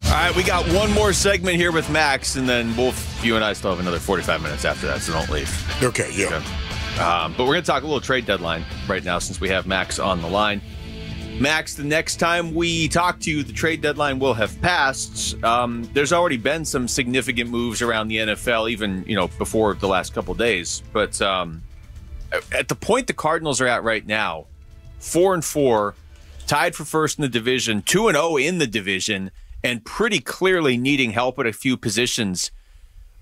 All right, we got one more segment here with Max, and then both you and I still have another 45 minutes after that, so don't leave. Okay, yeah. Okay. But we're going to talk a little trade deadline right now since we have Max on the line. Max, the next time we talk to you, the trade deadline will have passed. There's already been some significant moves around the NFL, even before the last couple of days. But at the point the Cardinals are at right now, 4-4, tied for first in the division, 2-0 in the division, and pretty clearly needing help at a few positions.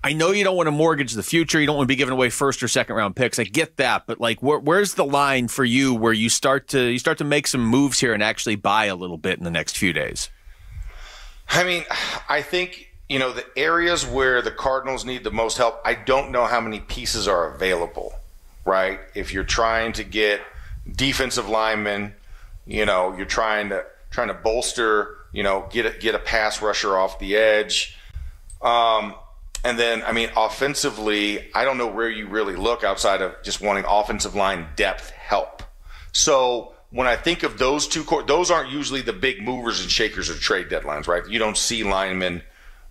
I know you don't want to mortgage the future. You don't want to be giving away first or second round picks. I get that, but like, where's the line for you where you start to make some moves here and actually buy a little bit in the next few days? I mean, I think the areas where the Cardinals need the most help. I don't know how many pieces are available, right? If you're trying to get defensive linemen, you're trying to bolster. Get a pass rusher off the edge. And then, I mean, offensively, I don't know where you really look outside of just wanting offensive line depth help. So when I think of those two, those aren't usually the big movers and shakers of trade deadlines, right? You don't see linemen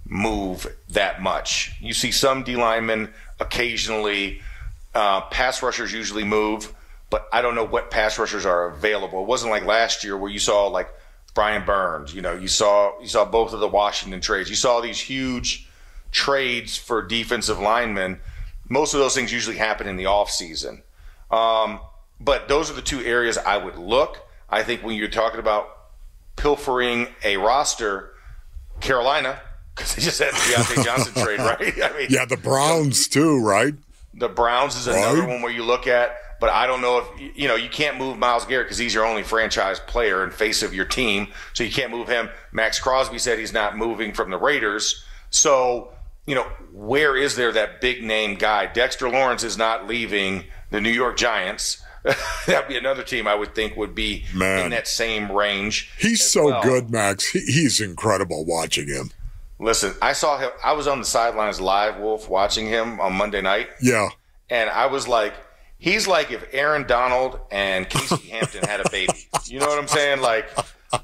move that much. You see some D linemen occasionally. Pass rushers usually move, but I don't know what pass rushers are available. It wasn't like last year where you saw like Brian Burns, you saw both of the Washington trades. You saw these huge trades for defensive linemen. Most of those things usually happen in the offseason. But those are the two areas I would look. I think when you're talking about pilfering a roster, Carolina, because they just had the Deontay Johnson trade, right? I mean, yeah, the Browns too, right? The Browns is another one where you look at. But I don't know if, you can't move Myles Garrett because he's your only franchise player and face of your team. So you can't move him. Max Crosby said he's not moving from the Raiders. So, where is there that big name guy? Dexter Lawrence is not leaving the New York Giants. That'd be another team I would think would be in that same range. He's so good, Max. He's incredible watching him. Listen, I saw him. I was on the sidelines live, Wolf, watching him on Monday night. Yeah. And I was like, he's like if Aaron Donald and Casey Hampton had a baby. You know what I'm saying? Like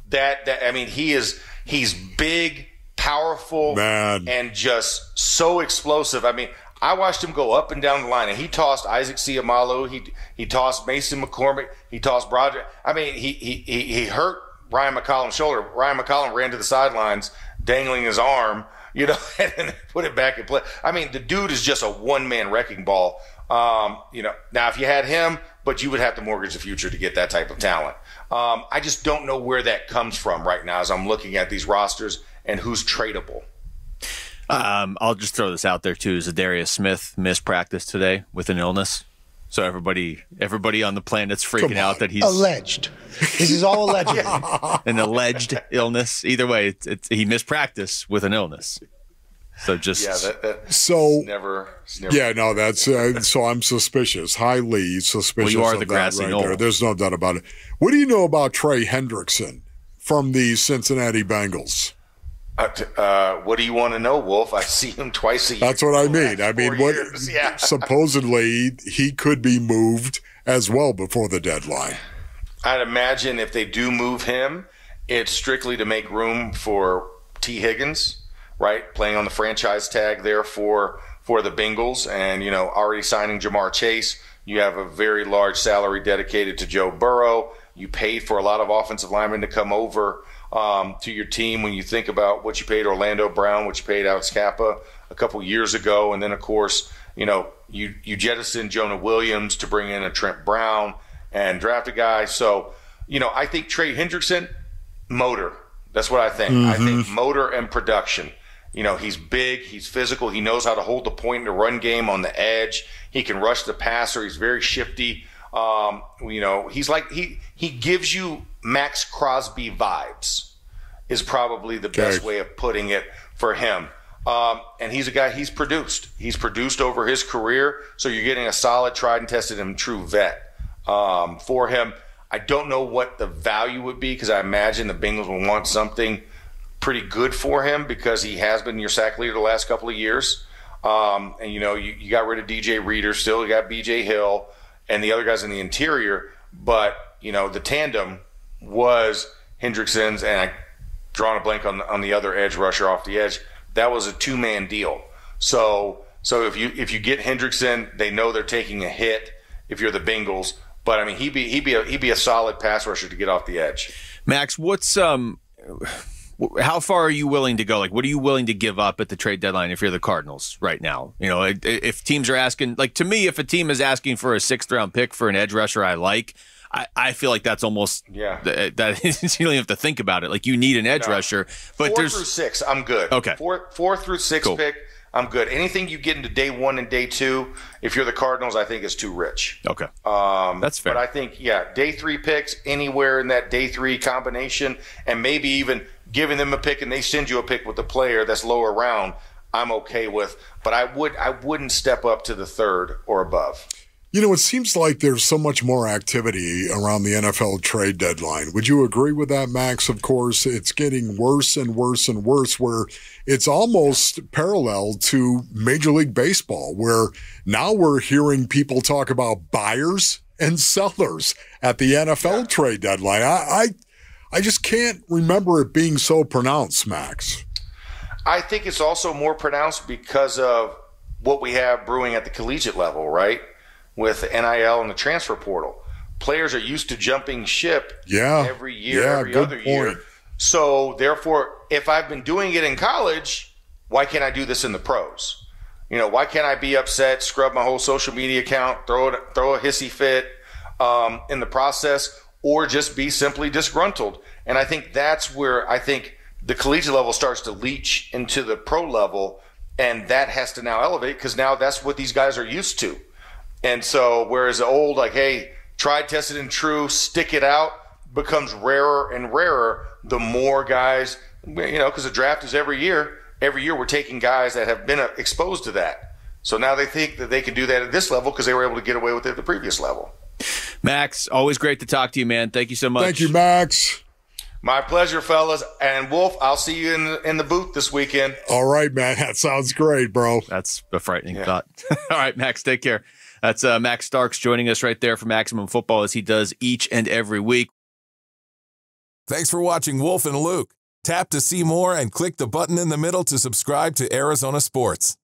that I mean, he's big, powerful, and just so explosive. I mean, I watched him go up and down the line, and he tossed Isaac Seumalo. He tossed Mason McCormick. He tossed Broderick. I mean, he hurt Ryan McCollum's shoulder. Ryan McCollum ran to the sidelines, dangling his arm, and put it back in play. I mean, the dude is just a one-man wrecking ball. Now if you had him, but you would have to mortgage the future to get that type of talent. I just don't know where that comes from right now as I'm looking at these rosters and who's tradable. I'll just throw this out there too. Zadarius Smith missed practice today with an illness. So everybody on the planet's freaking out that he's alleged. This is all alleged. An alleged illness. Either way, he missed practice with an illness. So just never. Yeah, no, that's so I'm suspicious, highly suspicious. Well, you are of the that grassy knoll. there. There's no doubt about it. What do you know about Trey Hendrickson from the Cincinnati Bengals? What do you want to know, Wolf? I see him twice a year. That's what I mean. I mean, supposedly he could be moved as well before the deadline. I'd imagine if they do move him, it's strictly to make room for T. Higgins. Right, playing on the franchise tag there for the Bengals, and already signing Jamar Chase. You have a very large salary dedicated to Joe Burrow. You paid for a lot of offensive linemen to come over to your team. When you think about what you paid Orlando Brown, what you paid Alex Kappa a couple years ago, and then of course you jettisoned Jonah Williams to bring in a Trent Brown and draft a guy. So I think Trey Hendrickson, motor. That's what I think. I think motor and production. He's big, he's physical, he knows how to hold the point in the run game on the edge. He can rush the passer, he's very shifty. He's like he gives you Max Crosby vibes is probably the best way of putting it for him. And he's a guy, he's produced over his career, so you're getting a solid, tried and tested and true vet for him. I don't know what the value would be because I imagine the Bengals will want something pretty good for him because he has been your sack leader the last couple of years. And you got rid of DJ Reader, still you got BJ Hill and the other guys in the interior, but the tandem was Hendrickson's, and drawing a blank on the other edge rusher off the edge. That was a 2-man deal. So if you get Hendrickson, they know they're taking a hit if you're the Bengals. But I mean, he'd be a solid pass rusher to get off the edge. Max, what's how far are you willing to go? Like, what are you willing to give up at the trade deadline if you're the Cardinals right now? You know, if teams are asking, like, to me, if a team is asking for a 6th-round pick for an edge rusher I feel like that's almost that you don't even have to think about it. Like, you need an edge rusher, but 4 through 6, I'm good. Okay, 4 through 6 cool. pick, I'm good. Anything you get into day 1 and day 2, if you're the Cardinals, I think is too rich. Okay, that's fair. But I think day 3 picks anywhere in that day 3 combination, and maybe even giving them a pick and they send you a pick with a player that's lower round, I'm okay with. But I wouldn't step up to the 3rd or above. You know, it seems like there's so much more activity around the NFL trade deadline. Would you agree with that, Max? Of course, it's getting worse and worse and worse, where it's almost parallel to Major League Baseball, where now we're hearing people talk about buyers and sellers at the NFL trade deadline. I just can't remember it being so pronounced, Max. I think it's also more pronounced because of what we have brewing at the collegiate level, right? With the NIL and the transfer portal. Players are used to jumping ship every year, every other year. So therefore, if I've been doing it in college, why can't I do this in the pros? You know, why can't I be upset, scrub my whole social media account, throw a hissy fit in the process, or just be simply disgruntled? And I think that's where I think the collegiate level starts to leach into the pro level, and that has to now elevate because now that's what these guys are used to. And so whereas the old, like, hey, tried, tested, and true, stick it out, becomes rarer and rarer the more guys, you know, because the draft is every year. Every year we're taking guys that have been exposed to that. So now they think that they can do that at this level because they were able to get away with it at the previous level. Max, always great to talk to you, man. Thank you so much. Thank you, Max. My pleasure, fellas. And Wolf, I'll see you in the booth this weekend. All right, man. That sounds great, bro. That's a frightening thought. All right, Max, take care. That's Max Starks joining us right there for Maximum Football, as he does each and every week. Thanks for watching Wolf and Luke. Tap to see more and click the button in the middle to subscribe to Arizona Sports.